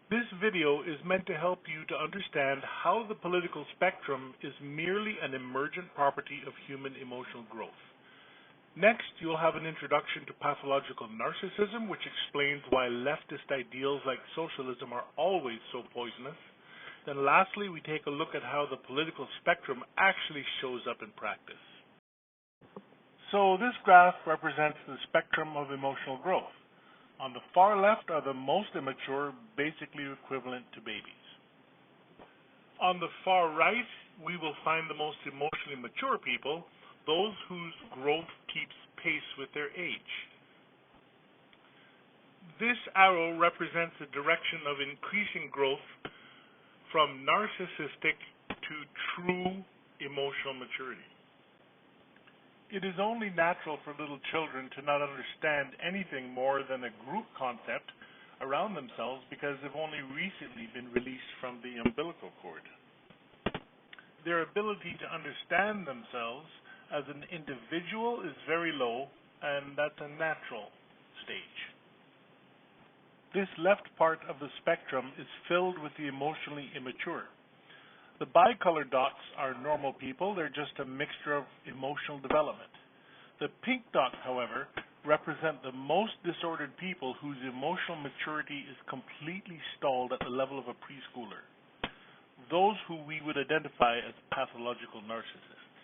This video is meant to help you to understand how the political spectrum is merely an emergent property of human emotional growth. Next, you'll have an introduction to pathological narcissism, which explains why leftist ideals like socialism are always so poisonous. Then lastly, we take a look at how the political spectrum actually shows up in practice. So this graph represents the spectrum of emotional growth. On the far left are the most immature, basically equivalent to babies. On the far right, we will find the most emotionally mature people, those whose growth keeps pace with their age. This arrow represents the direction of increasing growth from narcissistic to true emotional maturity. It is only natural for little children to not understand anything more than a group concept around themselves because they've only recently been released from the umbilical cord. Their ability to understand themselves as an individual is very low, and that's a natural stage. This left part of the spectrum is filled with the emotionally immature. The bicolored dots are normal people. They're just a mixture of emotional development. The pink dots, however, represent the most disordered people whose emotional maturity is completely stalled at the level of a preschooler. Those who we would identify as pathological narcissists.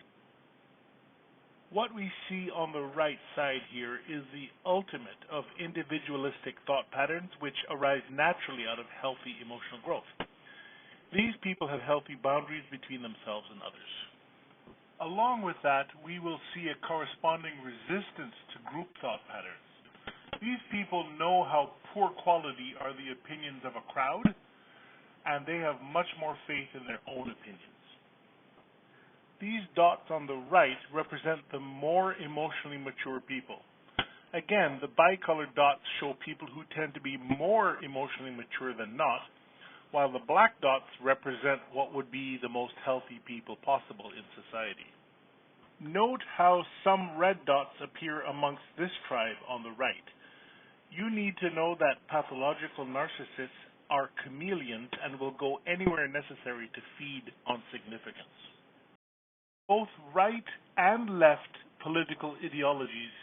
What we see on the right side here is the ultimate of individualistic thought patterns which arise naturally out of healthy emotional growth. These people have healthy boundaries between themselves and others. Along with that, we will see a corresponding resistance to group thought patterns. These people know how poor quality are the opinions of a crowd, and they have much more faith in their own opinions. These dots on the right represent the more emotionally mature people. Again, the bicolored dots show people who tend to be more emotionally mature than not, while the black dots represent what would be the most healthy people possible in society. Note how some red dots appear amongst this tribe on the right. You need to know that pathological narcissists are chameleons and will go anywhere necessary to feed on significance. Both right and left political ideologies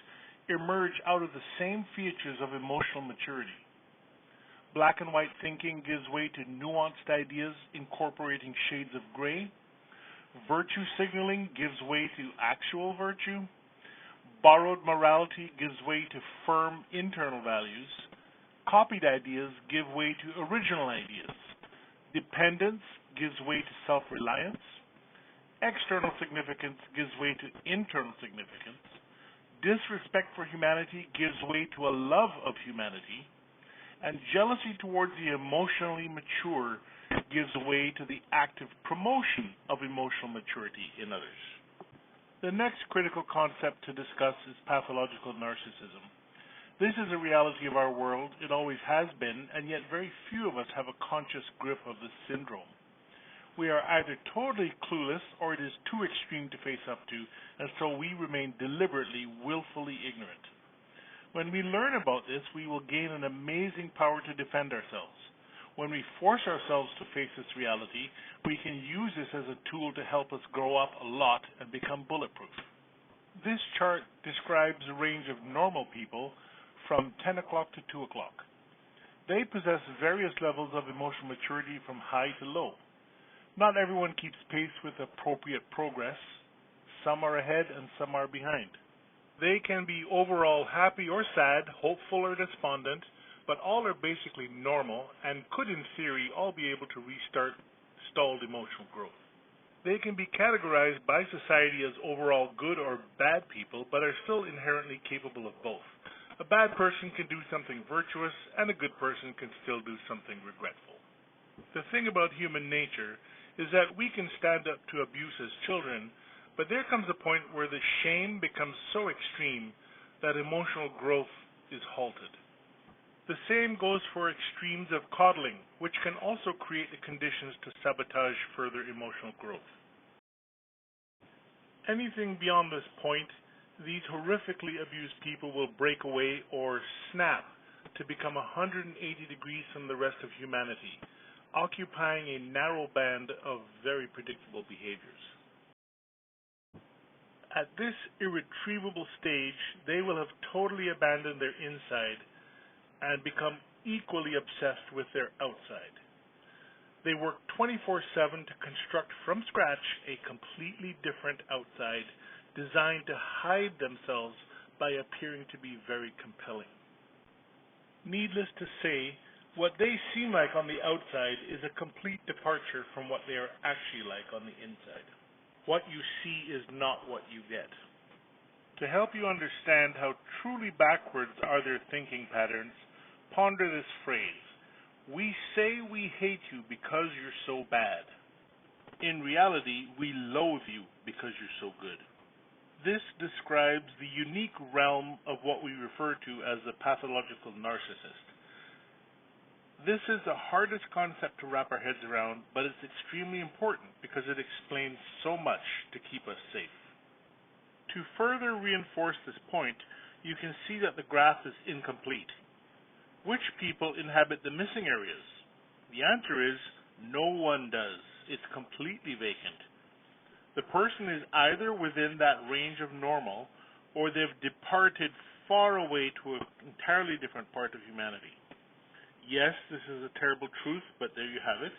emerge out of the same features of emotional maturity. Black and white thinking gives way to nuanced ideas incorporating shades of gray. Virtue signaling gives way to actual virtue. Borrowed morality gives way to firm internal values. Copied ideas give way to original ideas. Dependence gives way to self-reliance. External significance gives way to internal significance. Disrespect for humanity gives way to a love of humanity. And jealousy towards the emotionally mature gives way to the active promotion of emotional maturity in others. The next critical concept to discuss is pathological narcissism. This is a reality of our world. It always has been, and yet very few of us have a conscious grip of this syndrome. We are either totally clueless or it is too extreme to face up to, and so we remain deliberately, willfully ignorant. When we learn about this, we will gain an amazing power to defend ourselves. When we force ourselves to face this reality, we can use this as a tool to help us grow up a lot and become bulletproof. This chart describes a range of normal people from 10 o'clock to 2 o'clock. They possess various levels of emotional maturity from high to low. Not everyone keeps pace with appropriate progress. Some are ahead and some are behind. They can be overall happy or sad, hopeful or despondent, but all are basically normal and could in theory all be able to restart stalled emotional growth. They can be categorized by society as overall good or bad people, but are still inherently capable of both. A bad person can do something virtuous, and a good person can still do something regretful. The thing about human nature is that we can stand up to abuse as children, but there comes a point where the shame becomes so extreme that emotional growth is halted. The same goes for extremes of coddling, which can also create the conditions to sabotage further emotional growth. Anything beyond this point, these horrifically abused people will break away or snap to become 180 degrees from the rest of humanity, occupying a narrow band of very predictable behaviors. At this irretrievable stage, they will have totally abandoned their inside and become equally obsessed with their outside. They work 24/7 to construct from scratch a completely different outside designed to hide themselves by appearing to be very compelling. Needless to say, what they seem like on the outside is a complete departure from what they are actually like on the inside. What you see is not what you get. To help you understand how truly backwards are their thinking patterns, ponder this phrase: we say we hate you because you're so bad. In reality, we loathe you because you're so good. This describes the unique realm of what we refer to as the pathological narcissist. This is the hardest concept to wrap our heads around, but it's extremely important because it explains so much to keep us safe. To further reinforce this point, you can see that the graph is incomplete. Which people inhabit the missing areas? The answer is no one does. It's completely vacant. The person is either within that range of normal or they've departed far away to an entirely different part of humanity. Yes, this is a terrible truth, but there you have it.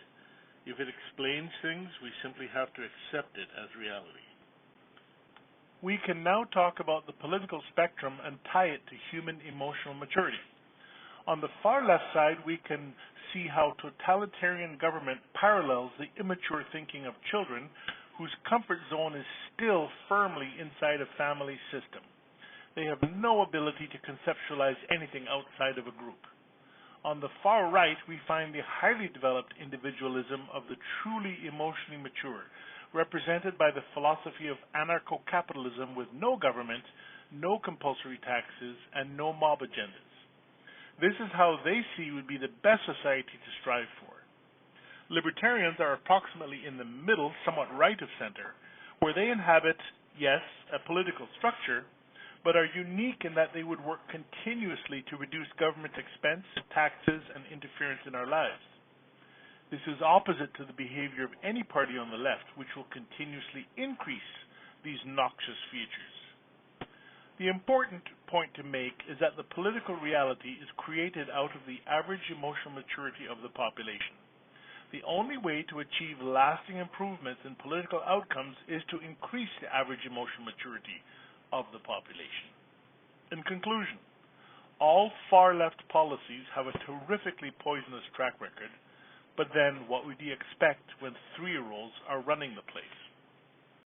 If it explains things, we simply have to accept it as reality. We can now talk about the political spectrum and tie it to human emotional maturity. On the far left side, we can see how totalitarian government parallels the immature thinking of children whose comfort zone is still firmly inside a family system. They have no ability to conceptualize anything outside of a group. On the far right, we find the highly developed individualism of the truly emotionally mature, represented by the philosophy of anarcho-capitalism with no government, no compulsory taxes, and no mob agendas. This is how they see would be the best society to strive for. Libertarians are approximately in the middle, somewhat right of center, where they inhabit, yes, a political structure, but are unique in that they would work continuously to reduce government expense, taxes, and interference in our lives. This is opposite to the behavior of any party on the left, which will continuously increase these noxious features. The important point to make is that the political reality is created out of the average emotional maturity of the population. The only way to achieve lasting improvements in political outcomes is to increase the average emotional maturity of the population. In conclusion, all far-left policies have a terrifically poisonous track record, but then what would you expect when 3-year-olds are running the place?